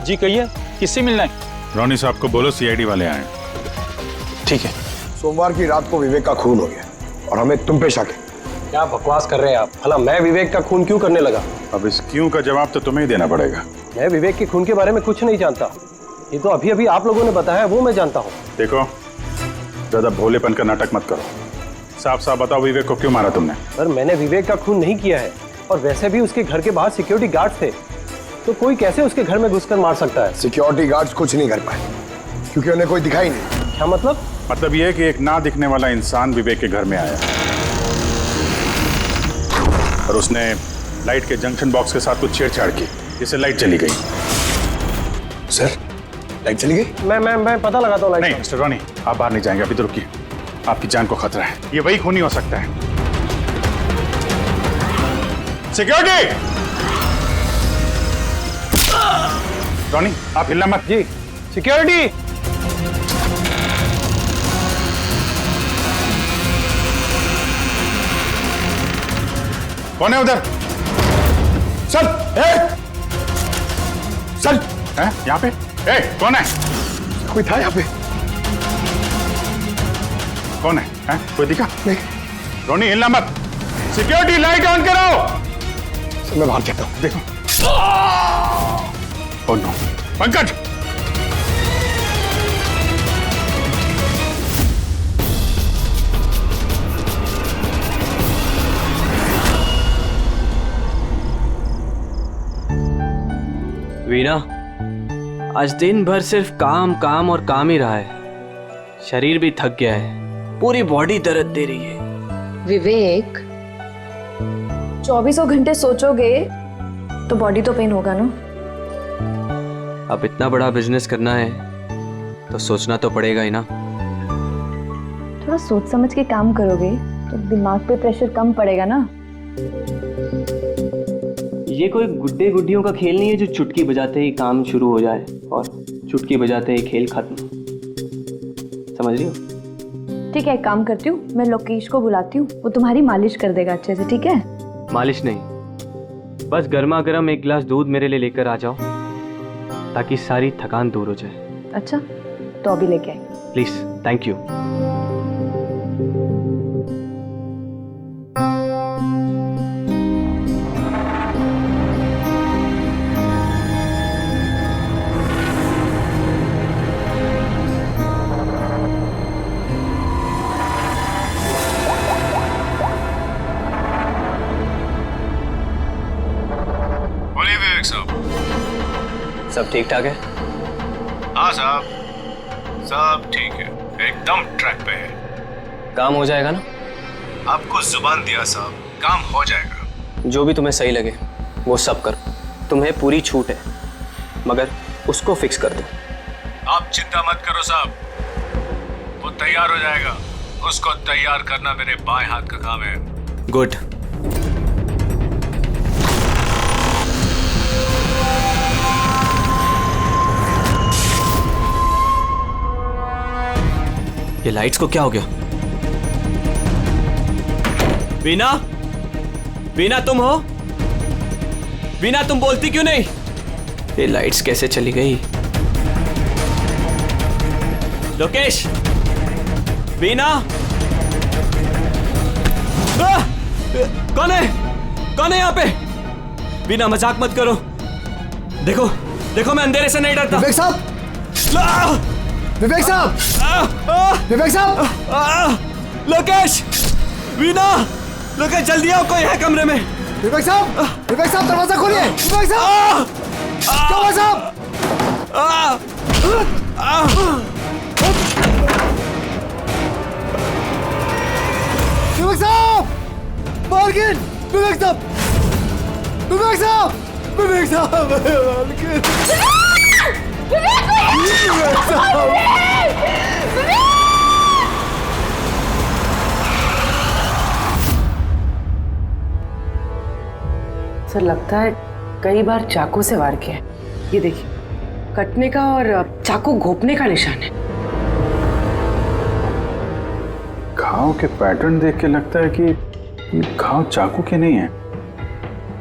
जी कहिए, किससे मिलना है? रोनी साहब को बोलो सीआईडी वाले आए। ठीक है। सोमवार की रात को विवेक का खून हो गया और हमें तुम पे शक है। क्या बकवास कर रहे हैं आप? भला मैं विवेक का खून क्यों करने लगा? अब इस क्यों का जवाब तो तुम्हें ही देना पड़ेगा। मैं विवेक के खून के बारे में कुछ नहीं जानता। ये तो अभी अभी आप लोगों ने बताया, वो मैं जानता हूँ। देखो, ज्यादा भोलेपन का नाटक मत करो। साफ साफ बताओ, विवेक को क्यों मारा तुमने? पर मैंने विवेक का खून नहीं किया है, और वैसे भी उसके घर के बाहर सिक्योरिटी गार्ड थे, तो कोई कैसे उसके घर में घुसकर मार सकता है? सिक्योरिटी गार्ड्स कुछ नहीं कर पाए क्योंकि उन्हें कोई दिखाई नहीं। क्या मतलब? मतलब ये है कि एक ना दिखने वाला इंसान विवेक के घर में आया और उसने लाइट के जंक्शन बॉक्स के साथ कुछ छेड़छाड़ की, जिससे लाइट चली गई। सर, लाइट चली गई? मैं पता लगाता हूँ। नहीं मिस्टर रॉनी, आप बाहर नहीं जाएंगे, अभी तो रुकिए। आपकी जान को खतरा है, ये वही खूनी हो सकता है। सिक्योरिटी! रॉनी, आप हिलना मत। जी, सिक्योरिटी! कौन है उधर? सर, सर, हैं? यहाँ पे? कौन है? कोई था यहाँ पे? कौन है? हैं? कोई दिखा? नहीं। रोनी, हिलना मत। सिक्योरिटी, लाइट ऑन करो। सर, मैं बाहर जाता हूँ। देखो। Oh no, Pankaj! वीना, आज दिन भर सिर्फ काम काम और काम ही रहा है। शरीर भी थक गया है, पूरी बॉडी दर्द दे रही है। विवेक, 24 घंटे सोचोगे तो बॉडी तो पेन होगा ना। अब इतना बड़ा बिजनेस करना है तो सोचना तो पड़ेगा ही ना। थोड़ा सोच समझ के काम करोगे तो दिमाग पे प्रेशर कम पड़ेगा ना। ये कोई गुड्डे गुड्डियों का खेल नहीं है जो चुटकी बजाते ही काम शुरू हो जाए और चुटकी बजाते ही खेल खत्म। समझ रही हो? ठीक है, एक काम करती हूँ, मैं लोकेश को बुलाती हूँ, वो तुम्हारी मालिश कर देगा अच्छे से। ठीक है? मालिश नहीं, बस गर्मा गर्म एक गिलास दूध मेरे लिए लेकर आ जाओ ताकि सारी थकान दूर हो जाए। अच्छा, तो अभी लेके आए। Please, thank you. सब ठीक ठाक है? हाँ साहब, सब ठीक है, एकदम ट्रैक पे है। काम हो जाएगा ना? आपको जुबान दिया साहब, काम हो जाएगा। जो भी तुम्हें सही लगे वो सब करो, तुम्हें पूरी छूट है, मगर उसको फिक्स कर दो। आप चिंता मत करो साहब, वो तैयार हो जाएगा। उसको तैयार करना मेरे बाएं हाथ का काम है। गुड। ये लाइट्स को क्या हो गया? वीना, वीना तुम हो? वीना, तुम बोलती क्यों नहीं? ये लाइट्स कैसे चली गई? लोकेश, वीना, कौन है? कौन है यहाँ पे? वीना, मजाक मत करो। देखो देखो, मैं अंधेरे से नहीं डरता। विवेक साहब, विवेक साहब, विवेक साहब, लोकेश, वीना, लोकेश जल्दी आओ, कोई है कमरे में। विवेक साहब, विवेक साहब, दरवाजा खोलिए। विवेक साहब, क्या हुआ साहब? विवेक साहब, मालकिन, विवेक साहब, विवेक साहब, विवेक साहब, मालकिन, विवेक साहब। सर, लगता है कई बार चाकू से वार किया है। ये देखिए, कटने का और चाकू घोंपने का निशान है। घाव के पैटर्न देख के लगता है कि ये घाव चाकू के नहीं है,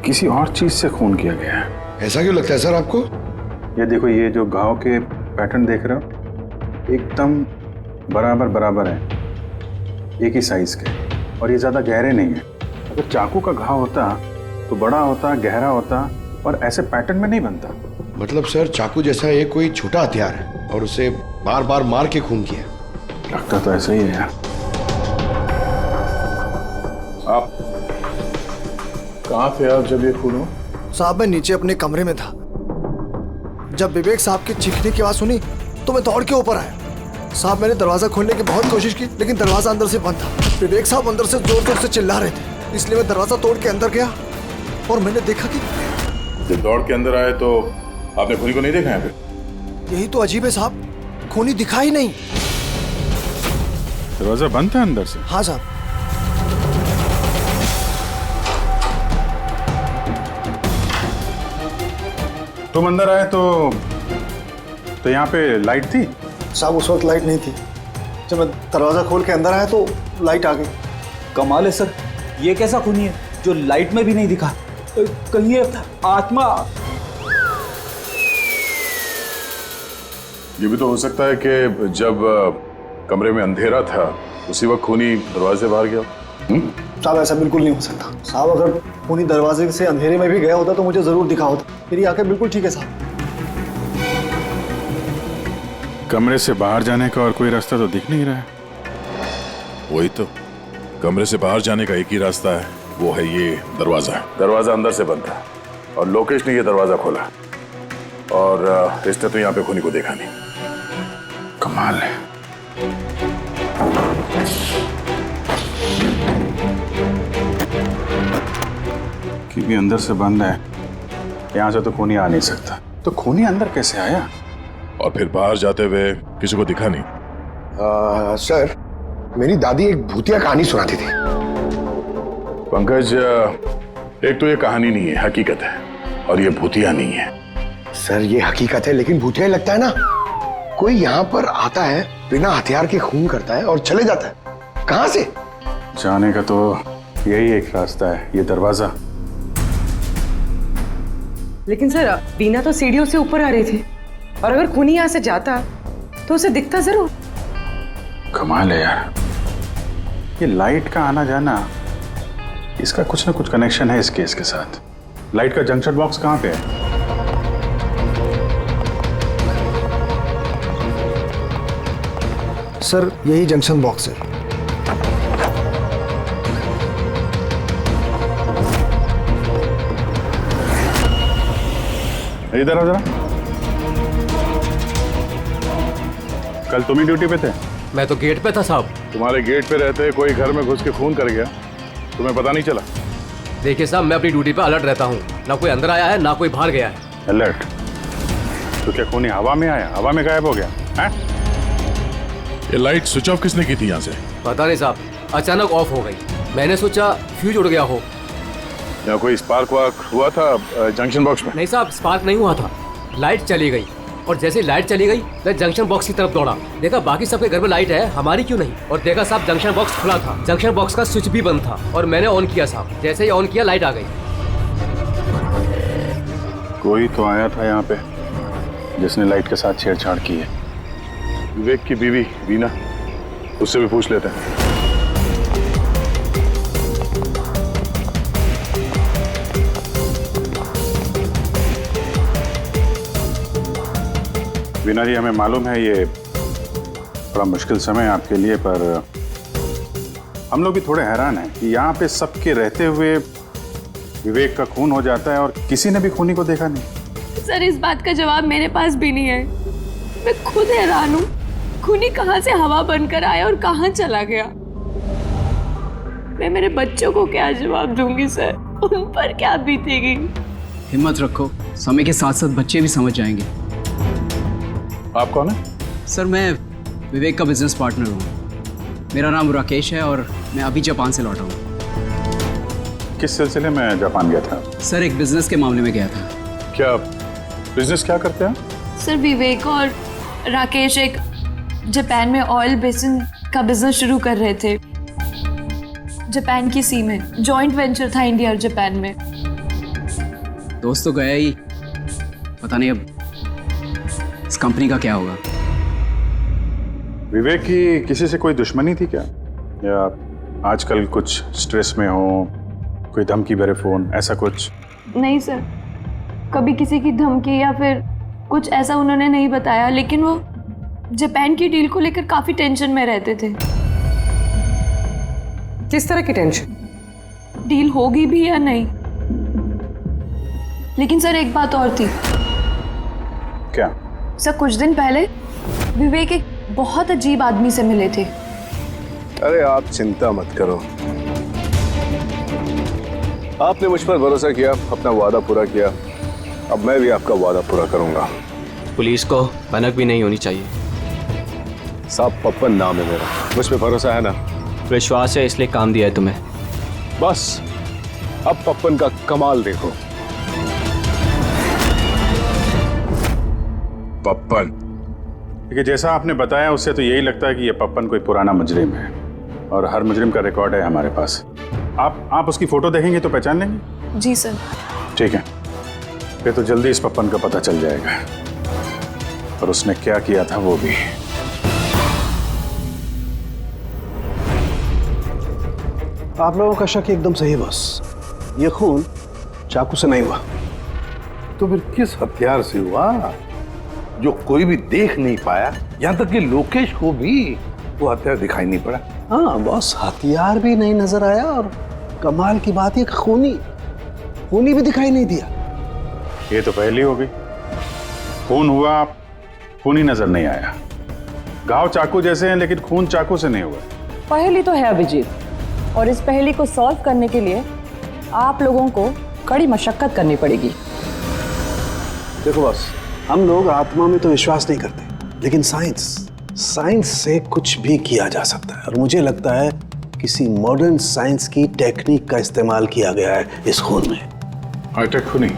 किसी और चीज से खून किया गया है। ऐसा क्यों लगता है सर आपको? ये देखो, ये जो घाव के पैटर्न देख रहे हो एकदम बराबर बराबर है, एक ही साइज के, और ये ज़्यादा गहरे नहीं है। अगर चाकू का घाव होता तो बड़ा होता, गहरा होता, और ऐसे पैटर्न में नहीं बनता। मतलब सर चाकू जैसा ये कोई छोटा हथियार है और उसे बार बार मार के खून किया। लगता तो ऐसा ही है यार। आप कहाँ थे आप जब ये खून हुआ? साहब मैं नीचे अपने कमरे में था। जब विवेक साहब की चीखने की आवाज सुनी तो मैं दौड़ के ऊपर आया। साहब मैंने दरवाजा खोलने की बहुत कोशिश की, लेकिन दरवाजा अंदर से बंद था। विवेक साहब अंदर से जोर जोर से चिल्ला रहे थे, इसलिए मैं दरवाजा तोड़ के अंदर गया और मैंने देखा कि जब दौड़ के अंदर आए तो आपने खूनी को नहीं देखा यहाँ पे? यही तो अजीब है साहब, खूनी दिखा ही नहीं। दरवाजा बंद था अंदर से? हाँ साहब। तुम अंदर आए तो यहाँ पे लाइट थी? साहब उस वक्त लाइट नहीं थी। जब मैं दरवाजा खोल के अंदर आया तो लाइट आ गई। कमाल है सर, ये कैसा खूनी है जो लाइट में भी नहीं दिखा? कहीं ये आत्मा? ये भी तो हो सकता है कि जब कमरे में अंधेरा था उसी वक्त खूनी दरवाजे से बाहर गया। साहब ऐसा बिल्कुल नहीं हो सकता। साहब अगर खूनी दरवाजे से अंधेरे में भी गया होता तो मुझे जरूर दिखा होता। मेरी आंखें बिल्कुल ठीक है साहब। कमरे से बाहर जाने का और कोई रास्ता तो दिख नहीं रहा है। वही तो, कमरे से बाहर जाने का एक ही रास्ता है, वो है ये दरवाजा। दरवाजा अंदर से बंद था और लोकेश ने ये दरवाजा खोला, और इसने तो यहाँ पे खूनी को देखा नहीं। कमाल है। क्योंकि अंदर से बंद है, यहाँ से तो खूनी आ नहीं सकता। तो खूनी अंदर कैसे आया? और फिर बाहर जाते हुए किसी को दिखा नहीं? सर मेरी दादी एक भूतिया कहानी सुनाती थी। पंकज, एक तो ये कहानी नहीं है, हकीकत है, और ये भूतिया नहीं है। सर ये हकीकत है लेकिन भूतिया लगता है ना। कोई यहाँ पर आता है, बिना हथियार के खून करता है और चले जाता है। कहाँ से? जाने का तो यही एक रास्ता है, ये दरवाजा। लेकिन सर बीना तो सीढ़ियों से ऊपर आ रही थी, और अगर खूनी यहाँ से जाता तो उसे दिखता जरूर। कमाल है यार, ये लाइट का आना जाना, इसका कुछ ना कुछ कनेक्शन है इस केस के साथ। लाइट का जंक्शन बॉक्स कहाँ पे है? सर यही जंक्शन बॉक्स है। इधर आओ जरा। कल तुम ही ड्यूटी पे थे? मैं तो गेट पे था साहब। तुम्हारे गेट पे रहते कोई घर में घुस के खून कर गया, तुम्हें पता नहीं चला? देखिए साहब, मैं अपनी ड्यूटी पे अलर्ट रहता हूँ, ना कोई अंदर आया है ना कोई बाहर गया है। अलर्ट? तो क्या खूनी हवा में आया, हवा में गायब हो गया है? ये लाइट स्विच ऑफ किसने की थी यहाँ से? पता नहीं साहब, अचानक ऑफ हो गई। मैंने सोचा फ्यूज उड़ गया हो। यहाँ कोई स्पार्क वार्क हुआ था जंक्शन बॉक्स में? नहीं साहब, स्पार्क नहीं हुआ था, लाइट चली गई, और जैसे लाइट चली गई मैं जंक्शन बॉक्स की तरफ दौड़ा। देखा बाकी सबके घर में लाइट है, हमारी क्यों नहीं? और देखा साहब जंक्शन बॉक्स खुला था, जंक्शन बॉक्स का स्विच भी बंद था, और मैंने ऑन किया साहब। जैसे ही ऑन किया लाइट आ गई। कोई तो आया था यहाँ पे जिसने लाइट के साथ छेड़छाड़ की है। विवेक की बीवी वीना, उससे भी पूछ लेते हैं। वीना जी, हमें मालूम है ये बड़ा मुश्किल समय है आपके लिए, पर हम लोग भी थोड़े हैरान हैं कि यहाँ पे सबके रहते हुए विवेक का खून हो जाता है और किसी ने भी खूनी को देखा नहीं। सर इस बात का जवाब मेरे पास भी नहीं है। मैं खुद हैरान हूँ, खूनी कहाँ से हवा बनकर आया और कहाँ चला गया। मैं मेरे बच्चों को क्या जवाब दूंगी सर, उन पर क्या बीतेगी? हिम्मत रखो, समय के साथ साथ बच्चे भी समझ जाएंगे। आप कौन है? सर मैं विवेक का बिजनेस पार्टनर हूँ। मेरा नाम राकेश है और मैं अभी जापान से लौटा हूँ। किस सिलसिले में जापान गया था? सर एक बिजनेस के मामले में गया था। क्या बिजनेस क्या करते हैं? सर विवेक और राकेश एक जापान में ऑयल बेसिन का बिजनेस शुरू कर रहे थे, जापान की सी में। जॉइंट वेंचर था इंडिया और जापान में। दोस्त तो गया ही, पता नहीं अब इस कंपनी का क्या होगा? विवेक की किसी से कोई दुश्मनी थी क्या, या आजकल कुछ स्ट्रेस में हो, कोई धमकी भरे फोन, ऐसा कुछ? नहीं सर, कभी किसी की धमकी या फिर कुछ ऐसा उन्होंने नहीं बताया, लेकिन वो जापान की डील को लेकर काफी टेंशन में रहते थे। किस तरह की टेंशन? डील होगी भी या नहीं। लेकिन सर एक बात और थी। क्या? सर कुछ दिन पहले विवेक एक बहुत अजीब आदमी से मिले थे। अरे आप चिंता मत करो, आपने मुझ पर भरोसा किया, अपना वादा पूरा किया, अब मैं भी आपका वादा पूरा करूंगा। पुलिस को भनक भी नहीं होनी चाहिए। साहब पप्पन नाम है मेरा, मुझ पे भरोसा है ना? विश्वास है इसलिए काम दिया है तुम्हें। बस अब पप्पन का कमाल देखो। पप्पन? देखिए, जैसा आपने बताया उससे तो यही लगता है कि ये पप्पन कोई पुराना मुजरिम है, और हर मुजरिम का रिकॉर्ड है हमारे पास। आप उसकी फोटो देखेंगे तो पहचान लेंगे? जी सर। ठीक है, फिर तो जल्दी इस पप्पन का पता चल जाएगा, और उसने क्या किया था वो भी। आप लोगों का शक एकदम सही है बॉस। ये खून चाकू से नहीं हुआ। तो फिर किस हथियार से हुआ जो कोई भी देख नहीं पाया, यहाँ तक कि लोकेश को भी वो हथियार दिखाई नहीं पड़ा? हाँ बॉस, हथियार भी नहीं नजर आया, और कमाल की बात है खूनी भी दिखाई नहीं दिया। ये तो पहली हो गई, खून हुआ, खून ही नजर नहीं आया। घाव चाकू जैसे हैं लेकिन खून चाकू से नहीं हुआ। पहेली तो है अभिजीत, और इस पहेली को सॉल्व करने के लिए आप लोगों को कड़ी मशक्कत करनी पड़ेगी। देखो बॉस, हम लोग आत्मा में तो विश्वास नहीं करते, लेकिन साइंस से कुछ भी किया जा सकता है, और मुझे लगता है किसी मॉडर्न साइंस की टेक्निक का इस्तेमाल किया गया है इस खून में। हाईटेक खूनी?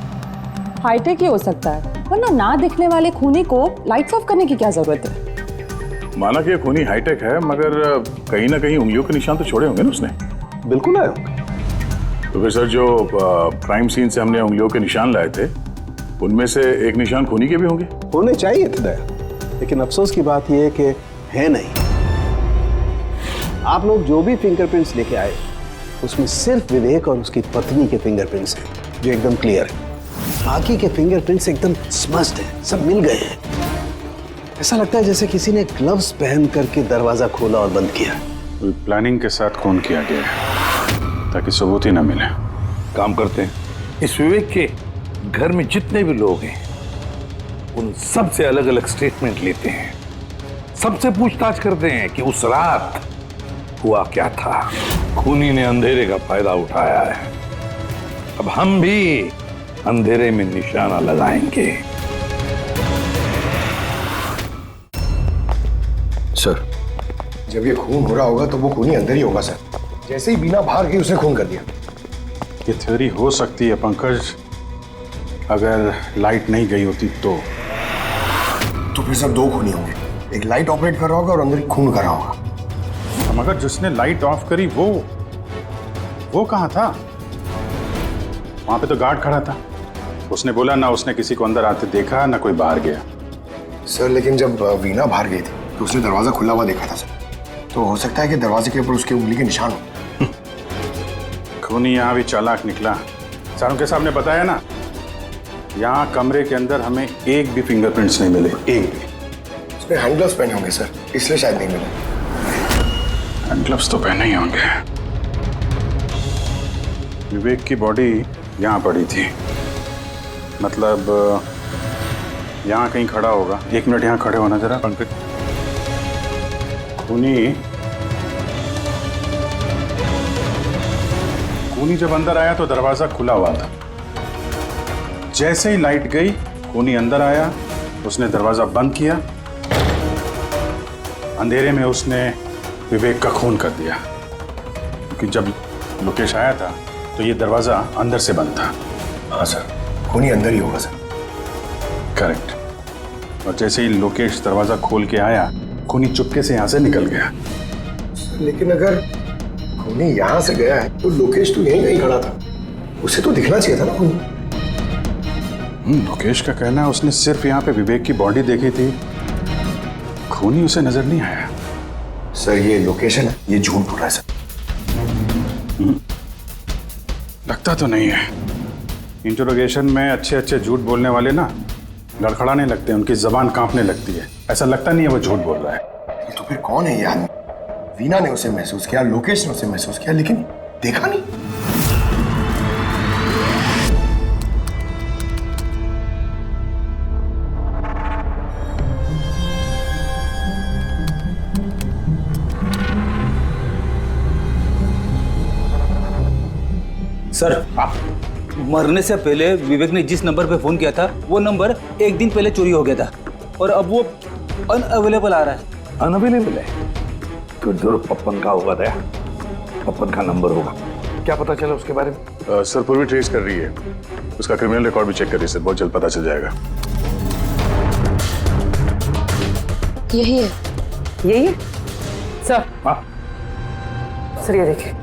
हाईटेक ही हो सकता है, वरना ना दिखने वाले खूनी को लाइट्स ऑफ करने की क्या जरूरत है? माना कि ये खूनी हाईटेक है, मगर कहीं ना कहीं उंगलियों के निशान तो छोड़े होंगे ना उसने? बिल्कुल आए। तो फिर सर, जो क्राइम सीन से हमने उंगलियों के निशान लाए थे, उनमें से एक निशान खूनी के भी होंगे? होने चाहिए थे दया, लेकिन अफसोस की बात यह है कि है नहीं। आप लोग जो भी फिंगरप्रिंट्स लेके आए, उसमें सिर्फ विवेक और उसकी पत्नी के फिंगरप्रिंट्स हैं, जो एकदम क्लियर है। बाकी के फिंगरप्रिंट्स एकदम स्मस्ट हैं, सब मिल गए हैं। ऐसा लगता है जैसे किसी ने ग्लव्स पहन करके दरवाजा खोला और बंद किया। प्लानिंग के साथ खून किया गया है ताकि सबूत ही ना मिले। काम करते हैं, इस विवेक के घर में जितने भी लोग हैं उन सब से अलग अलग स्टेटमेंट लेते हैं, सबसे पूछताछ करते हैं कि उस रात हुआ क्या था। खूनी ने अंधेरे का फायदा उठाया है, अब हम भी अंधेरे में निशाना लगाएंगे। सर, जब ये खून हो रहा होगा तो वो खूनी अंदर ही होगा सर। जैसे ही बीना बाहर गई उसने खून कर दिया। ये थ्योरी हो सकती है पंकज, अगर लाइट नहीं गई होती तो फिर सब दो खूनी होंगे, एक लाइट ऑपरेट कर रहा होगा और अंदर खून कर रहा होगा। मगर जिसने लाइट ऑफ करी वो कहाँ था? वहां पे तो गार्ड खड़ा था, उसने बोला ना उसने किसी को अंदर आते देखा ना कोई बाहर गया। सर लेकिन जब वीना बाहर गई थी तो उसने दरवाजा खुला हुआ देखा था सर, तो हो सकता है कि दरवाजे के ऊपर उसकी उंगली के निशान हो। खूनी यहाँ भी चालाक निकला। सारों के सामने बताया ना, यहाँ कमरे के अंदर हमें एक भी फिंगरप्रिंट्स नहीं मिले, एक भी। उसने हैंड ग्लव्स पहने होंगे सर, इसलिए शायद नहीं मिले। हैंड ग्लव्स तो पहने ही होंगे। विवेक की बॉडी यहाँ पड़ी थी, मतलब यहाँ कहीं खड़ा होगा। 1 मिनट यहाँ खड़े होना जरा पंकज। खूनी जब अंदर आया तो दरवाजा खुला हुआ था। जैसे ही लाइट गई खूनी अंदर आया, उसने दरवाजा बंद किया, अंधेरे में उसने विवेक का खून कर दिया। क्योंकि जब लोकेश आया था तो ये दरवाजा अंदर से बंद था। हाँ सर, खूनी अंदर ही होगा सर। करेक्ट। और जैसे ही लोकेश दरवाजा खोल के आया, खूनी चुपके से यहाँ से निकल गया। लेकिन अगर खूनी यहाँ से गया है तो लोकेश तो यहीं कहीं खड़ा था, उसे तो दिखना चाहिए था ना खूनी। लोकेश का कहना है उसने सिर्फ यहाँ पे विवेक की बॉडी देखी थी, खूनी उसे नजर नहीं आया। सर ये लोकेशन है, ये झूठ बोल रहा है सर। लगता तो नहीं है। इंटरोगेशन में अच्छे अच्छे झूठ बोलने वाले ना लड़खड़ाने लगते हैं, उनकी जबान कांपने लगती है। ऐसा लगता नहीं है वो झूठ बोल रहा है। तो फिर कौन है ये आदमी? वीना ने उसे महसूस किया, लोकेश ने उसे महसूस किया, लेकिन देखा नहीं। सर, मरने से पहले विवेक ने जिस नंबर पे फोन किया था वो नंबर एक दिन पहले चोरी हो गया था और अब वो अनअवेलेबल आ रहा है। अनअवेलेबल है तो जरूर पप्पन का होगा दया, पप्पन का नंबर होगा। क्या पता चला उसके बारे में? सर पूरी ट्रेस कर रही है, उसका क्रिमिनल रिकॉर्ड भी चेक कर रही है सर, बहुत जल्द पता चल जाएगा। यही है, यही है सर। हाँ सर ये देखिए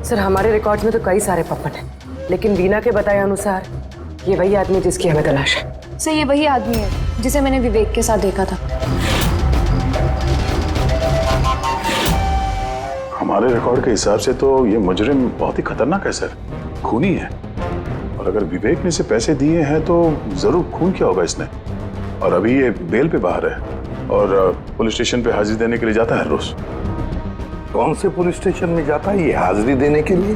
सर, हमारे रिकॉर्ड्स में तो कई सारे पप्पन हैं, लेकिन वीना के बताए अनुसार ये वही आदमी जिसकी हमें तलाश है। सर ये वही आदमी है जिसे मैंने विवेक के साथ देखा था। हमारे रिकॉर्ड के हिसाब से तो ये मुजरिम बहुत ही खतरनाक है सर, खूनी है। और अगर विवेक ने इसे पैसे दिए हैं तो जरूर खून किया होगा इसने। और अभी ये बेल पे बाहर है और पुलिस स्टेशन पे हाजिरी देने के लिए जाता है रोज। कौन से पुलिस स्टेशन में जाता है ये हाजिरी देने के लिए?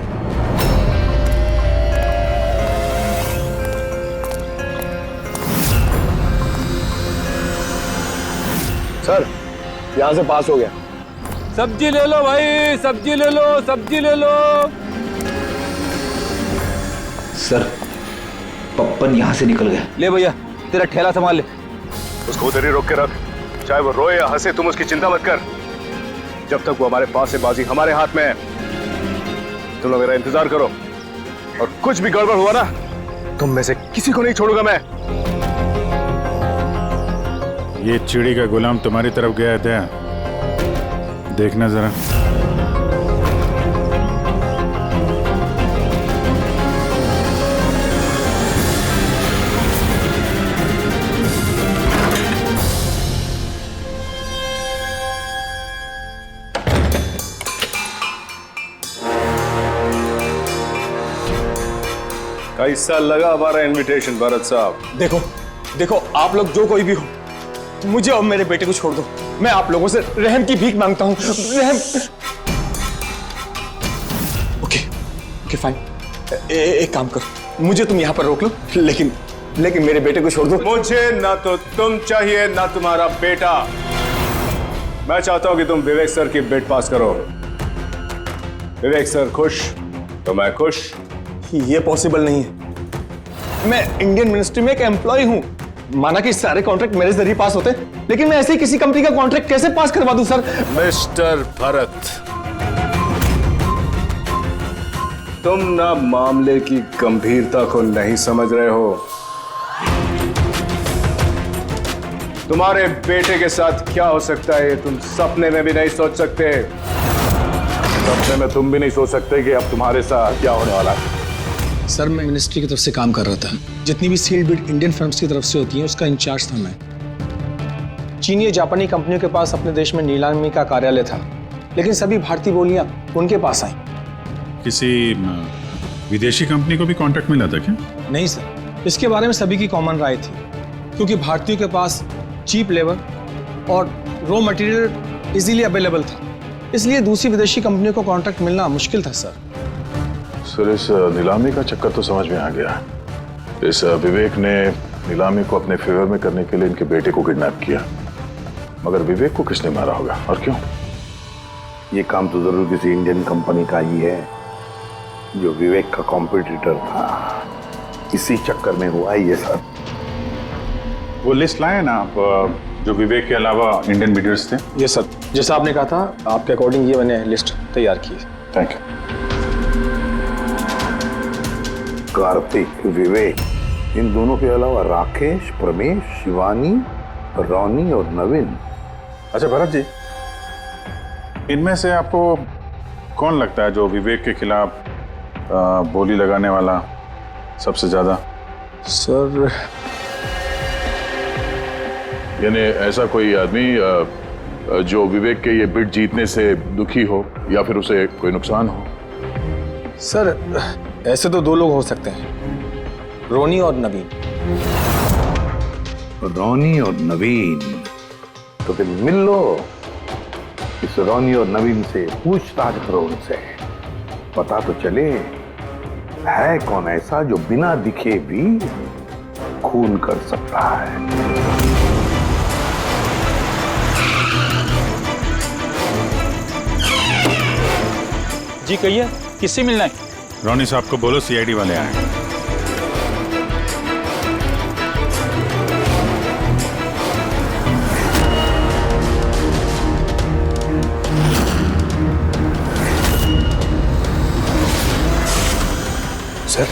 सर यहां से पास हो गया। सब्जी ले लो भाई, सब्जी ले लो, सब्जी ले लो। सर पप्पन यहाँ से निकल गया। ले भैया तेरा ठेला संभाल ले। उसको उधर ही रोक के रख, चाहे वो रोए या हंसे तुम उसकी चिंता मत कर। जब तक वो हमारे पास है बाजी हमारे हाथ में है। तुम लोग मेरा इंतजार करो और कुछ भी गड़बड़ हुआ ना तुम में से किसी को नहीं छोड़ूंगा मैं। ये चिड़ी का गुलाम तुम्हारी तरफ गया था, देखना जरा। कैसा लगा हमारा इनविटेशन भरत साहब? देखो देखो आप लोग जो कोई भी हो, मुझे और मेरे बेटे को छोड़ दो। मैं आप लोगों से रहम की भीख मांगता हूँ, रहम। ओके फाइन, एक काम करो, मुझे तुम यहाँ पर रोक लो, लेकिन मेरे बेटे को छोड़ दो। मुझे ना तो तुम चाहिए ना तुम्हारा बेटा। मैं चाहता हूँ कि तुम विवेक सर की बिड पास करो। विवेक सर खुश तो मैं खुश। ये पॉसिबल नहीं है। मैं इंडियन मिनिस्ट्री में एक एम्प्लॉय हूँ। माना कि सारे कॉन्ट्रैक्ट मेरे जरिए पास होते, लेकिन मैं ऐसे ही किसी कंपनी का कॉन्ट्रैक्ट कैसे पास करवा दूं सर? मिस्टर भरत, तुम ना मामले की गंभीरता को नहीं समझ रहे हो। तुम्हारे बेटे के साथ क्या हो सकता है तुम सपने में भी नहीं सोच सकते। सपने में तुम भी नहीं सोच सकते कि अब तुम्हारे साथ क्या होने वाला है। सर मैं मिनिस्ट्री की तरफ से काम कर रहा था। जितनी भी सील्ड बिड इंडियन फर्म्स की तरफ से होती हैं उसका इंचार्ज था मैं। चीनी या जापानी कंपनियों के पास अपने देश में नीलामी का कार्यालय था, लेकिन सभी भारतीय बोलियां उनके पास आई। किसी विदेशी कंपनी को भी कॉन्ट्रैक्ट मिला था क्या? नहीं सर, इसके बारे में सभी की कॉमन राय थी, क्योंकि भारतीयों के पास चीप लेबर और रॉ मटेरियल इजीली अवेलेबल था, इसलिए दूसरी विदेशी कंपनियों को कॉन्ट्रैक्ट मिलना मुश्किल था सर। सर इस नीलामी का चक्कर तो समझ में आ गया। इस विवेक ने नीलामी को अपने फेवर में करने के लिए इनके बेटे को किडनैप किया, मगर विवेक को किसने मारा होगा और क्यों? ये काम तो जरूर किसी इंडियन कंपनी का ही है जो विवेक का कॉम्पिटिटर था। इसी चक्कर में हुआ ये सर। वो लिस्ट लाए ना आप, जो विवेक के अलावा इंडियन बिडर्स थे? ये सर, जैसा आपने कहा था आपके अकॉर्डिंग ये मैंने लिस्ट तैयार की। Thank you. कार्तिक, विवेक, इन दोनों के अलावा राकेश, प्रमेश, शिवानी, रोनी और नवीन। अच्छा भरत जी, इनमें से आपको कौन लगता है जो विवेक के खिलाफ बोली लगाने वाला सबसे ज्यादा? सर यानी ऐसा कोई आदमी जो विवेक के ये बिड जीतने से दुखी हो या फिर उसे कोई नुकसान हो? सर ऐसे तो दो लोग हो सकते हैं, रोनी और नवीन। रोनी और नवीन, तो फिर मिल लो, इस रोनी और नवीन से पूछताछ करो, उनसे पता तो चले है कौन ऐसा जो बिना दिखे भी खून कर सकता है। जी कहिए, किससे मिलना है? रोनी साहब को बोलो सीआईडी वाले आए। सर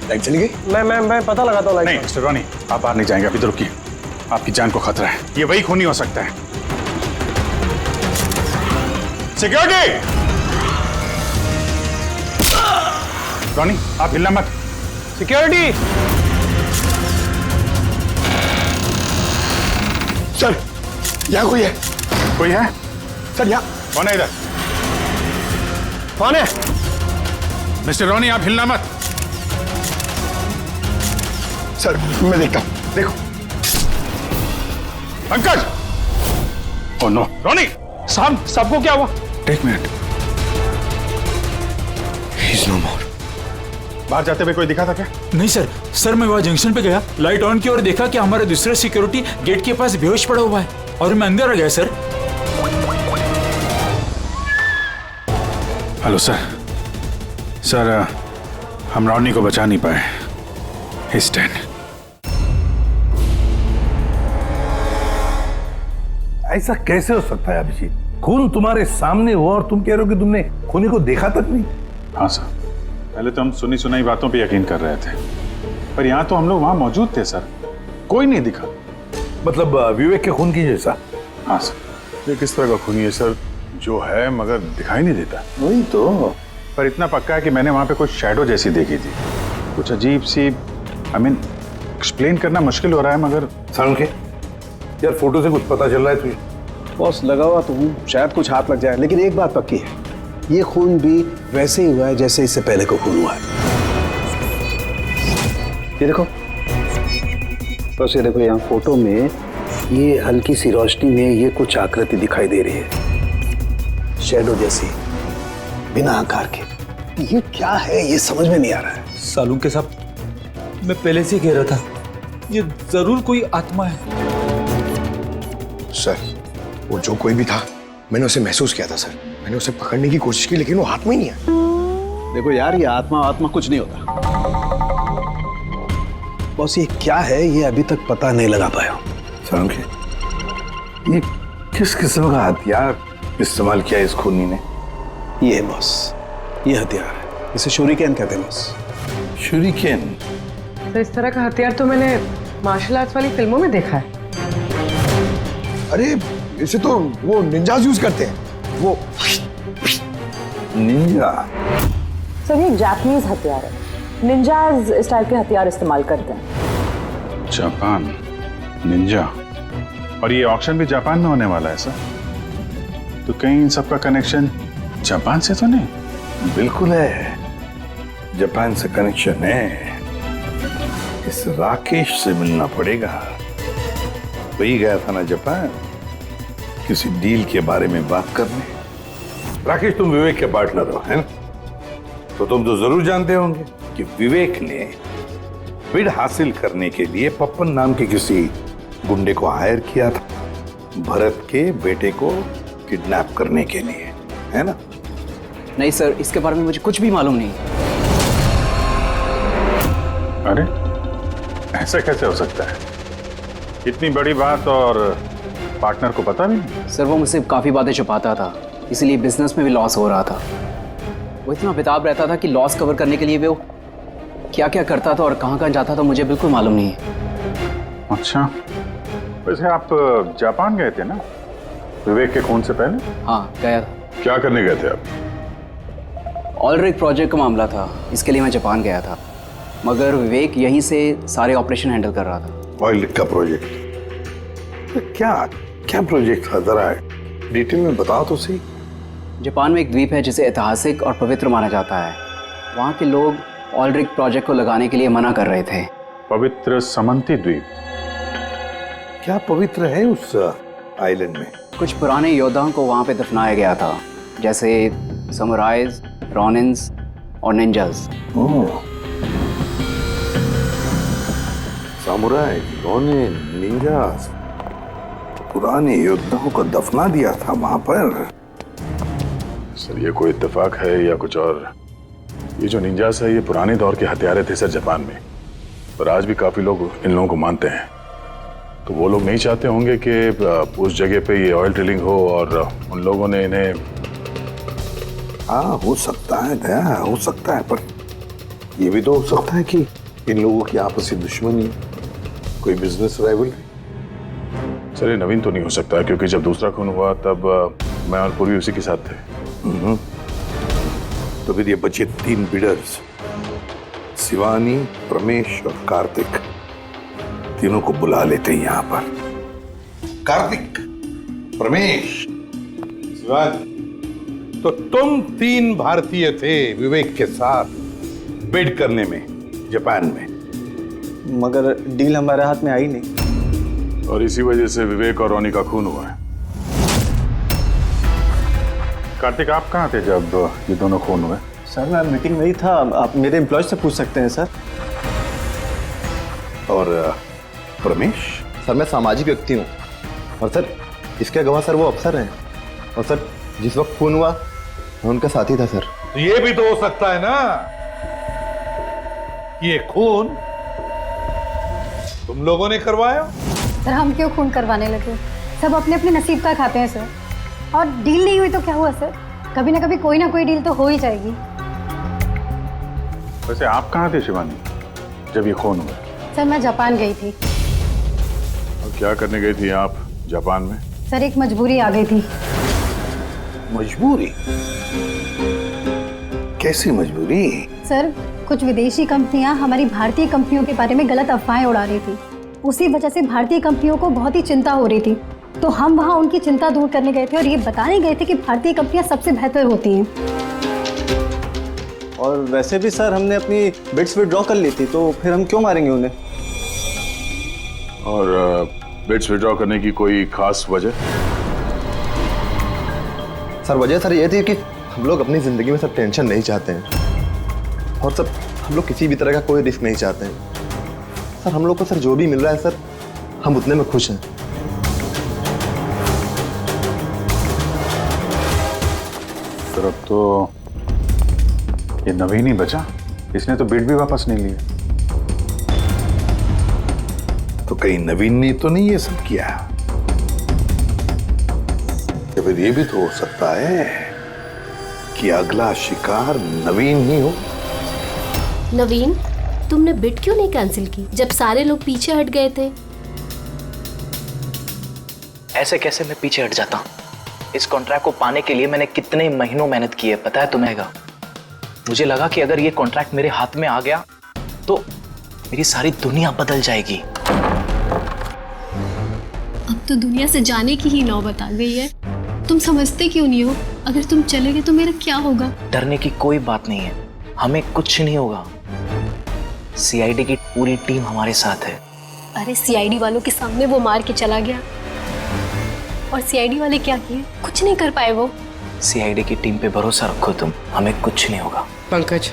लाइट चली गई? मैं पता लगाता हूँ लाइट। नहीं मिस्टर रोनी, आप बाहर नहीं जाएंगे, अभी तो रुकिए, आपकी जान को खतरा है, ये वही खूनी हो सकता है। सिक्योरिटी! रोनी आप हिलना मत। सिक्योरिटी! सर यहाँ कोई है? कोई है? सर यहाँ कौन है इधर? कौन है? मिस्टर रोनी आप हिलना मत। सर मैं देखता हूँ। देखो पंकज। ओह नो रोनी। साहब सबको क्या हुआ? एक मिनट, He's no more. बाहर जाते हुए कोई दिखा था क्या? नहीं सर, सर मैं वहाँ जंक्शन पे गया, लाइट ऑन की और देखा कि हमारा दूसरा सिक्योरिटी गेट के पास बेहोश पड़ा हुआ है और मैं अंदर आ गया सर। Hello sir. सर हम रोनी को बचा नहीं पाए। He's dead. ऐसा कैसे हो सकता है अभिजीत? खून तुम्हारे सामने हुआ और तुम कह रहे हो कि तुमने खूनी को देखा तक नहीं? हाँ सर, पहले तो हम सुनी सुनाई बातों पे यकीन कर रहे थे, पर यहाँ तो हम लोग वहां मौजूद थे सर, कोई नहीं दिखा। मतलब विवेक के खून की जैसा? हाँ सर। ये किस तरह का खूनी है सर जो है मगर दिखाई नहीं देता? वही तो। पर इतना पक्का है कि मैंने वहां पे कुछ शैडो जैसी देखी थी, कुछ अजीब सी, एक्सप्लेन करना मुश्किल हो रहा है मगर। सारुण के यार फोटो से कुछ पता चल रहा है तुझे? बॉस लगा हुआ तो हूँ, शायद कुछ हाथ लग जाए, लेकिन एक बात पक्की है, ये खून भी वैसे ही हुआ है जैसे इससे पहले को खून हुआ है। ये देखो बस, ये देखो यहाँ फोटो में ये हल्की सी रोशनी में ये कुछ आकृति दिखाई दे रही है, शैडो जैसी, बिना आकार के। ये क्या है ये समझ में नहीं आ रहा है। सालून के साहब, मैं पहले से कह रहा था ये जरूर कोई आत्मा है। सर वो जो कोई भी था, मैंने उसे महसूस किया था सर, मैंने उसे पकड़ने की कोशिश की लेकिन वो हाथ में ही नहीं आया। देखो यार, ये आत्मा कुछ नहीं होता। बॉस ये क्या है ये अभी तक पता नहीं लगा पाया। सारुण के, ये किस किस्म का हथियार इस्तेमाल किया इस खूनी ने? ये है बॉस, ये हथियार है, इसे शूरिकेन कहते हैं बॉस। शूरिकेन? तो इस तरह का हथियार तो मैंने मार्शल आर्ट्स वाली फिल्मों में देखा है। अरे इसे तो वो निंजाज यूज करते हैं, वो निंजा। सर ये जापानीज हथियार है, निंजाज इस टाइप के हथियार इस्तेमाल करते हैं। जापान निंजा, और ये ऑक्शन भी जापान में होने वाला है सर, तो कहीं इन सबका कनेक्शन जापान से तो नहीं? बिल्कुल है, जापान से कनेक्शन है। इस राकेश से मिलना पड़ेगा, वही गया था ना जापान किसी डील के बारे में बात करने। राकेश तुम विवेक के पार्टनर हो, है ना? तो तुम तो जरूर जानते होंगे कि विवेक ने बिड हासिल करने के लिए पप्पन नाम के किसी गुंडे को हायर किया था भरत के बेटे को किडनैप करने के लिए, है ना? नहीं सर, इसके बारे में मुझे कुछ भी मालूम नहीं। अरे ऐसा कैसे हो सकता है? इतनी बड़ी बात और पार्टनर को पता भी नहीं? सर वो मुझसे काफ़ी बातें छुपाता था, इसीलिए बिजनेस में भी लॉस हो रहा था। वो इतना बेताब रहता था कि लॉस कवर करने के लिए वो क्या क्या करता था और कहाँ कहाँ जाता था मुझे बिल्कुल मालूम नहीं है। अच्छा, वैसे आप जापान गए थे ना विवेक के खून से पहले? हाँ गया था। क्या करने गए थे आप? ऑलरेडी प्रोजेक्ट का मामला था, इसके लिए मैं जापान गया था। मगर विवेक यहीं से सारे ऑपरेशन हैंडल कर रहा था। ऑयल का प्रोजेक्ट? तो क्या क्या प्रोजेक्ट था, जरा डिटेल में बताओ तो सही। जापान में एक द्वीप है जिसे ऐतिहासिक और पवित्र माना जाता है। वहाँ के लोग ऑयल रिग प्रोजेक्ट को लगाने के लिए मना कर रहे थे। पवित्र समंती द्वीप? क्या पवित्र है उस आइलैंड में? कुछ पुराने योद्धाओं को वहाँ पे दफनाया गया था, जैसे समुराइज, रॉनिन्स और निंजास। सामुराई, रोनिन, निंजास, पुराने योद्धाओं को दफना दिया था वहां पर। सर ये कोई इत्तेफाक है या कुछ और? ये जो निंजास है ये पुराने दौर के हथियारे थे सर जापान में, और आज भी काफी लोग इन लोगों को मानते हैं। तो वो लोग नहीं चाहते होंगे कि उस जगह पे ये ऑयल ड्रिलिंग हो और उन लोगों ने इन्हें। हाँ हो सकता है दया, हो सकता है, पर ये भी तो हो सकता है कि इन लोगों की आपसी दुश्मनी, कोई बिजनेस राइवल। सर ये नवीन तो नहीं हो सकता, क्योंकि जब दूसरा खून हुआ तब मैं और पूरी उसी के साथ थे। तो फिर ये बचे 3 बिडर्स, शिवानी, प्रमेश और कार्तिक, तीनों को बुला लेते हैं यहाँ पर। कार्तिक, प्रमेश, शिवानी, तो तुम 3 भारतीय थे विवेक के साथ बिड करने में जापान में, मगर डील हमारे हाथ में आई नहीं, और इसी वजह से विवेक और रोनी का खून हुआ है। कार्तिक आप कहाँ थे जब ये दोनों खून हुए? सर मैं मीटिंग में ही था, आप मेरे एम्प्लॉय से पूछ सकते हैं सर। और प्रमेश? सर मैं सामाजिक व्यक्ति हूँ, और सर इसके गवाह सर वो अफसर हैं, और सर जिस वक्त खून हुआ मैं उनका साथी था सर। तो ये भी तो हो सकता है ना कि ये खून तुम लोगों ने करवाया। सर हम क्यों खून करवाने लगे, सब अपने अपने नसीब का खाते हैं सर। और डील नहीं हुई तो क्या हुआ सर, कभी ना कभी कोई ना कोई डील तो हो ही जाएगी। वैसे आप कहाँ थे शिवानी जब ये खून हुआ? सर मैं जापान गई थी। और क्या करने गई थी आप जापान में? सर एक मजबूरी आ गई थी। मजबूरी? कैसी मजबूरी? सर कुछ विदेशी कंपनियां हमारी भारतीय कंपनियों के बारे में गलत अफवाहें उड़ा रही थी, उसी वजह से भारतीय कंपनियों को बहुत ही चिंता हो रही थी। तो हम वहाँ उनकी चिंता दूर करने गए थे और ये बताने गए थे कि भारतीय कंपनियां सबसे बेहतर होती हैं। और वैसे भी सर हमने अपनी बिड्स विड्रॉ कर ली थी, तो फिर हम क्यों मारेंगे उन्हें? और बिड्स विड्रॉ करने की कोई खास वजह? सर वजह सर ये थी कि हम लोग अपनी जिंदगी में सर टेंशन नहीं चाहते हैं, और सर हम लोग किसी भी तरह का कोई रिस्क नहीं चाहते हैं। सर हम लोग को सर जो भी मिल रहा है सर हम उतने में खुश हैं। सर अब तो ये नवीन ही बचा, इसने तो बिड भी वापस नहीं लिया। तो कहीं नवीन ने तो नहीं ये सब किया? या फिर ये भी तो हो सकता है कि अगला शिकार नवीन ही हो। नवीन, तुमने बिड क्यों नहीं कैंसिल की जब सारे लोग पीछे हट गए थे? ऐसे कैसे मैं पीछे हट जाता? इस कॉन्ट्रैक्ट को पाने के लिए मैंने कितने महीनों मेहनत की है पता है तुम्हें? मुझे लगा कि अगर ये कॉन्ट्रैक्ट मेरे हाथ में आ गया तो मेरी सारी दुनिया बदल जाएगी। अब तो दुनिया से जाने की ही नौबत आ गई है। तुम समझते क्यों नहीं हो? अगर तुम चले गए तो मेरा क्या होगा? डरने की कोई बात नहीं है, हमें कुछ नहीं होगा। सीआईडी की पूरी टीम हमारे साथ है। अरे सीआईडी वालों के सामने वो मार के चला गया, और सीआईडी वाले क्या किए? कुछ नहीं कर पाए वो। सीआईडी की टीम पे भरोसा रखो तुम, हमें कुछ नहीं होगा। पंकज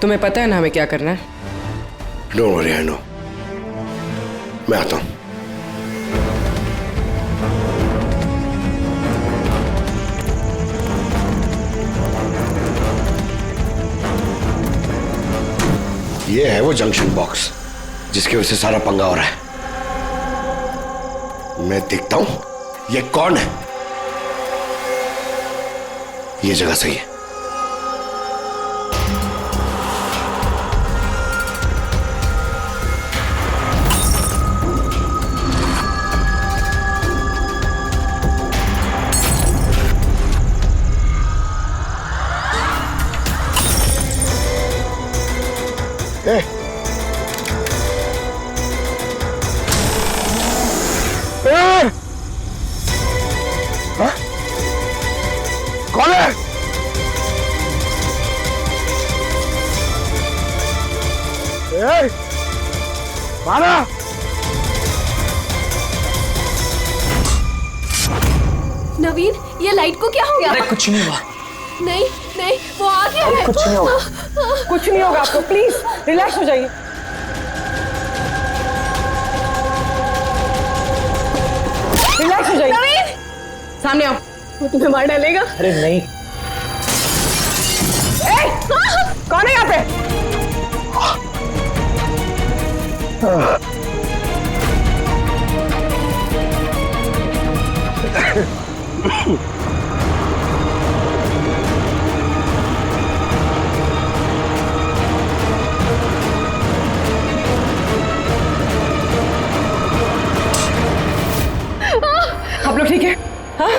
तुम्हें पता है ना हमें क्या करना है? Don't worry, I know. मैं आता हूं। ये है वो जंक्शन बॉक्स जिसकी वजह से सारा पंगा हो रहा है। मैं देखता हूं ये कौन है। ये जगह सही है। कौन है? मारा। नवीन, ये लाइट को क्या हो गया? अरे कुछ नहीं हुआ। नहीं नहीं, वो आ गया है। कुछ नहीं होगा, कुछ नहीं होगा आपको, प्लीज रिलैक्स हो जाइए। रिलैक्स हो जाइए। नवीन, सामने आओ, वो तुम्हें मार डालेगा। अरे नहीं। कौन है यहाँ पे? आप लोग ठीक है? हाँ?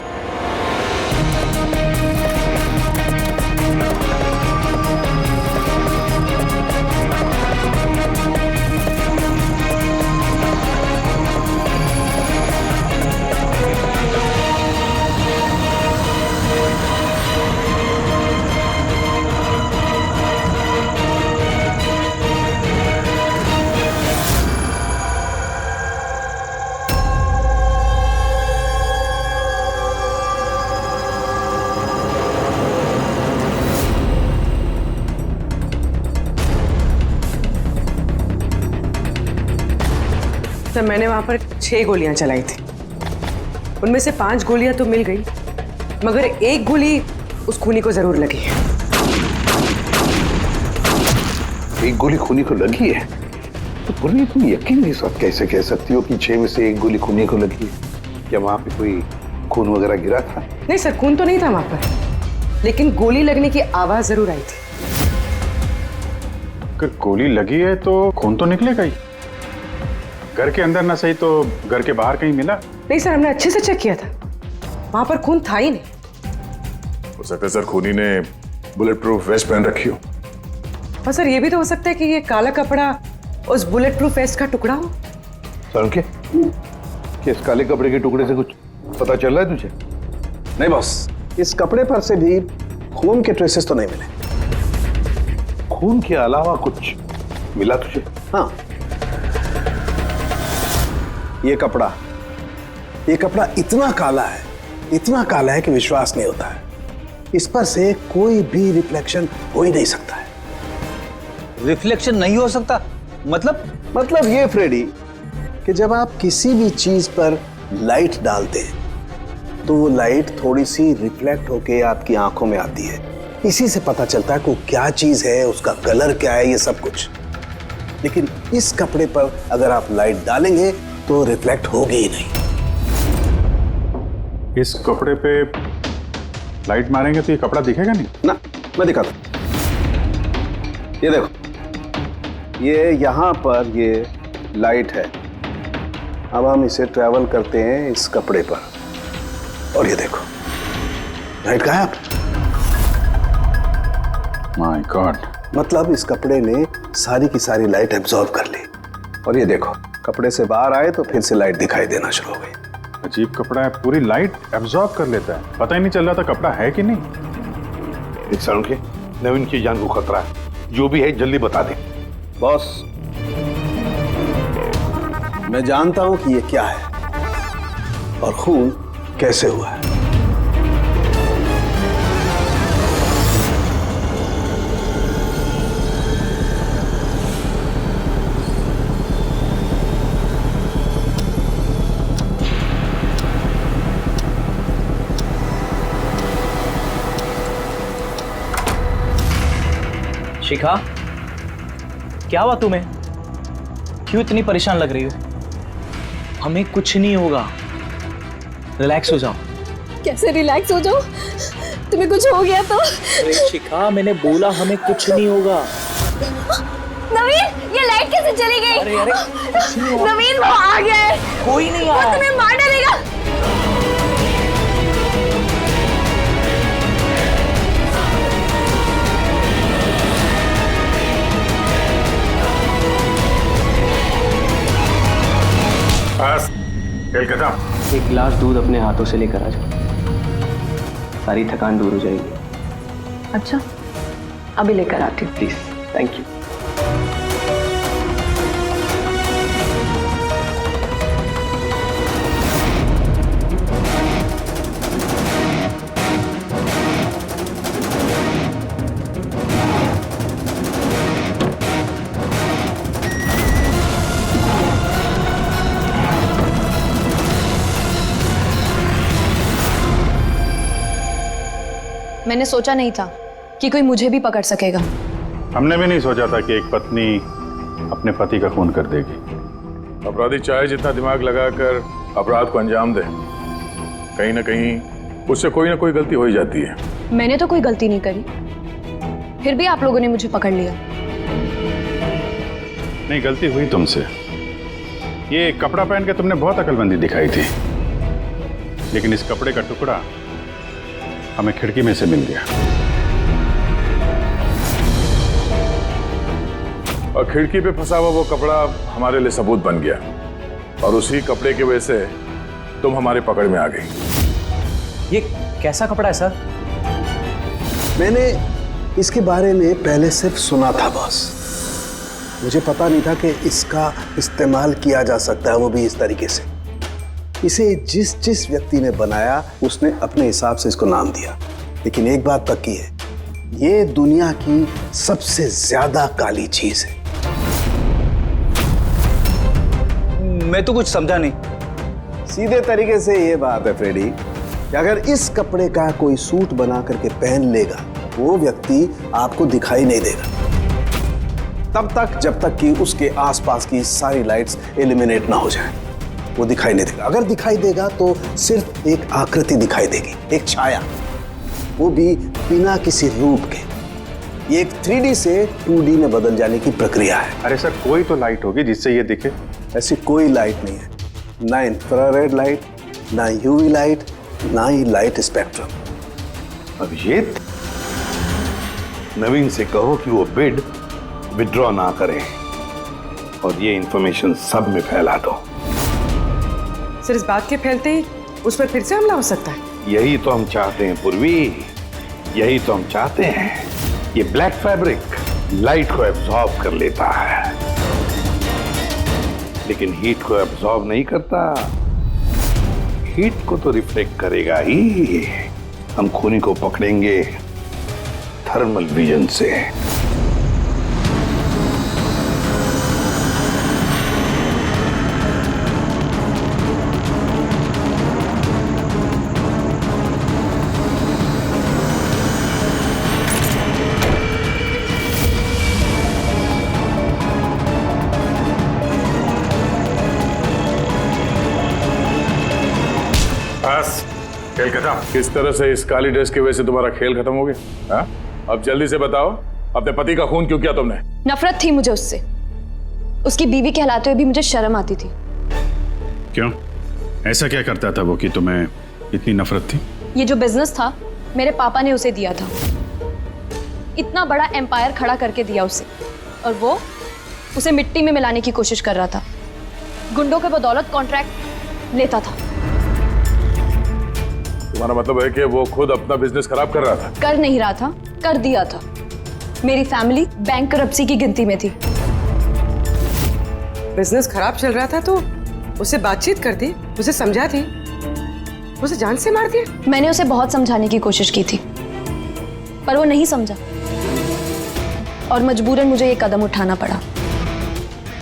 सर, मैंने वहां पर 6 गोलियां चलाई थी। उनमें से 5 गोलियां तो मिल गई, मगर एक गोली उस खूनी को जरूर लगी है। एक गोली खूनी को लगी है? तो पूरी तुम यकीन के साथ कैसे कह सकती हो कि 6 में से एक गोली खूनी को लगी है? क्या वहां पे कोई खून वगैरह गिरा था? नहीं सर, खून तो नहीं था वहां पर, लेकिन गोली लगने की आवाज जरूर आई थी। अगर गोली लगी है तो खून तो निकलेगा ही। घर के अंदर ना सही तो घर के बाहर कहीं मिला? नहीं सर, हमने अच्छे से चेक किया था, वहां पर खून था ही नहीं। हो सकता है सर खूनी ने बुलेट प्रूफ वेस्ट पहन रखी हो। और सर, ये भी तो हो सकता है कि ये काला कपड़ा उस बुलेट प्रूफ वेस्ट का टुकड़ा हो। सर के इस काले कपड़े के टुकड़े से कुछ पता चल रहा है तुझे? नहीं बॉस, इस कपड़े पर से भी खून के ट्रेसेस तो नहीं मिले। खून के अलावा कुछ मिला तुझे? हाँ, ये कपड़ा इतना काला है कि विश्वास नहीं होता है। इस पर से कोई भी रिफ्लेक्शन हो ही नहीं सकता है। रिफ्लेक्शन नहीं हो सकता? मतलब ये फ्रेडी कि जब आप किसी भी चीज पर लाइट डालते हैं तो वो लाइट थोड़ी सी रिफ्लेक्ट होके आपकी आंखों में आती है। इसी से पता चलता है कि वो क्या चीज है, उसका कलर क्या है, ये सब कुछ। लेकिन इस कपड़े पर अगर आप लाइट डालेंगे तो रिफ्लेक्ट होगी ही नहीं। इस कपड़े पे लाइट मारेंगे तो ये कपड़ा दिखेगा नहीं ना। मैं दिखाता हूं, ये देखो, ये यहां पर ये लाइट है। अब हम इसे ट्रैवल करते हैं इस कपड़े पर, और ये देखो लाइट गायब। माय गॉड, मतलब इस कपड़े ने सारी की सारी लाइट एब्जॉर्ब कर ली। और ये देखो, कपड़े से बाहर आए तो फिर से लाइट दिखाई देना शुरू हो गई। अजीब कपड़ा है, पूरी लाइट एब्जॉर्ब कर लेता है। पता ही नहीं चल रहा था कपड़ा है कि नहीं। एक साल के नवीन की जान को खतरा है, जो भी है जल्दी बता दे। बॉस, मैं जानता हूं कि ये क्या है और खून कैसे हुआ है। शिखा, क्या हुआ तुम्हें? क्यों इतनी परेशान लग रही हो? हमें कुछ नहीं होगा, रिलैक्स हो जाओ। कैसे रिलैक्स हो जाओ? तुम्हें कुछ हो गया तो? अरे शिखा, मैंने बोला हमें कुछ नहीं होगा। नवीन, ये लाइट कैसे चली गई? अरे नवीन, वो आ गया है। कोई नहीं वो आया। तुम्हें मार डालेगा। एक गिलास दूध अपने हाथों से लेकर आ जाओ, सारी थकान दूर हो जाएगी। अच्छा, अभी लेकर आती हूँ। Please, thank you. मैंने सोचा नहीं था कि कोई मुझे भी पकड़ सकेगा। हमने भी नहीं सोचा था कि एक पत्नी अपने पति का खून कर देगी। अपराधी चाहे जितना दिमाग लगाकर अपराध को अंजाम दे, कहीं ना कहीं उससे कोई ना कोई गलती हो ही जाती है। मैंने तो कोई गलती नहीं करी, फिर भी आप लोगों ने मुझे पकड़ लिया। नहीं, गलती हुई तुमसे। ये कपड़ा पहन के तुमने बहुत अकलमंदी दिखाई थी, लेकिन इस कपड़े का टुकड़ा हमें खिड़की में से मिल गया, और खिड़की पे फंसा हुआ वो कपड़ा हमारे लिए सबूत बन गया, और उसी कपड़े की वजह से तुम हमारी पकड़ में आ गई। ये कैसा कपड़ा है सर? मैंने इसके बारे में पहले सिर्फ सुना था बॉस। मुझे पता नहीं था कि इसका इस्तेमाल किया जा सकता है, वो भी इस तरीके से। इसे जिस जिस व्यक्ति ने बनाया उसने अपने हिसाब से इसको नाम दिया, लेकिन एक बात पक्की है, ये दुनिया की सबसे ज्यादा काली चीज है। मैं तो कुछ समझा नहीं। सीधे तरीके से ये बात है फ्रेडी कि अगर इस कपड़े का कोई सूट बना करके पहन लेगा, वो व्यक्ति आपको दिखाई नहीं देगा तब तक जब तक कि उसके आसपास की सारी लाइट्स एलिमिनेट ना हो जाए। वो दिखाई नहीं देगा। अगर दिखाई देगा तो सिर्फ एक आकृति दिखाई देगी, एक छाया, वो भी बिना किसी रूप के। ये एक 3D से 2D में बदल जाने की प्रक्रिया है। अरे सर, कोई तो लाइट होगी जिससे ये दिखे। ऐसी कोई लाइट नहीं है, ना इंफ्रारेड लाइट, ना यूवी लाइट, ना ही लाइट स्पेक्ट्रम। अब ये नवीन से कहो कि वो बिड विड्रॉ ना करें, और ये इंफॉर्मेशन सब में फैला दो। सर, इस बात के फैलते ही उस पर फिर से हमला हो सकता है। यही तो हम चाहते हैं पूर्वी, यही तो हम चाहते हैं। ये ब्लैक फैब्रिक लाइट को एब्जॉर्ब कर लेता है, लेकिन हीट को एब्जॉर्ब नहीं करता। हीट को तो रिफ्लेक्ट करेगा ही। हम खूनी को पकड़ेंगे थर्मल विजन से। खेल खत्म। किस तरह से इस काली ड्रेस की वजह से तुम्हारा खेल खत्म हो गया? हाँ? अब जल्दी से बताओ, अपने पति का खून क्यों किया तुमने? नफरत थी मुझे उससे। उसकी बीवी कहलाते हुए भी मुझे शर्म आती थी। क्यों? ऐसा क्या करता था वो कि तुम्हें इतनी नफरत थी? ये जो बिजनेस था मेरे पापा ने उसे दिया था। इतना बड़ा एम्पायर खड़ा करके दिया उसे, और वो उसे मिट्टी में मिलाने की कोशिश कर रहा था। गुंडों के बदौलत कॉन्ट्रैक्ट लेता था। तुम्हारा मतलब है कि वो खुद अपना बिजनेस खराब कर रहा था? कर नहीं रहा था, कर दिया था। मेरी फैमिली बैंकरप्सी की गिनती में थी। बिजनेस खराब चल रहा था तो उससे बातचीत कर दी, उसे समझा दी, उसे जान से मार दिया। मैंने उसे बहुत समझाने की कोशिश की थी, पर वो नहीं समझा, और मजबूरन मुझे ये कदम उठाना पड़ा।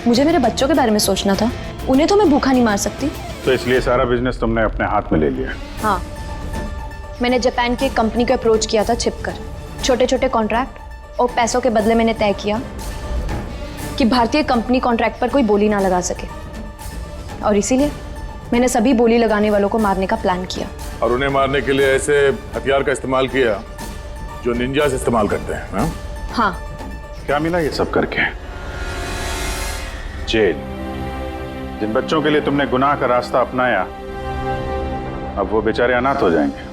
मुझे मेरे बच्चों के बारे में सोचना था, उन्हें तो मैं भूखा नहीं मार सकती। तो इसलिए सारा बिजनेस तुमने अपने हाथ में ले लिया? हाँ, मैंने जापान की एक कंपनी को अप्रोच किया था छिपकर। छोटे छोटे कॉन्ट्रैक्ट और पैसों के बदले मैंने तय किया कि भारतीय कंपनी कॉन्ट्रैक्ट पर कोई बोली ना लगा सके, और इसीलिए मैंने सभी बोली लगाने वालों को मारने का प्लान किया। और उन्हें मारने के लिए ऐसे हथियार का इस्तेमाल किया जो निंजास इस्तेमाल करते हैं? हाँ? हाँ। क्या मिला ये सब करके? जेल। जिन बच्चों के लिए तुमने गुनाह का रास्ता अपनाया, अब वो बेचारे अनाथ हो जाएंगे।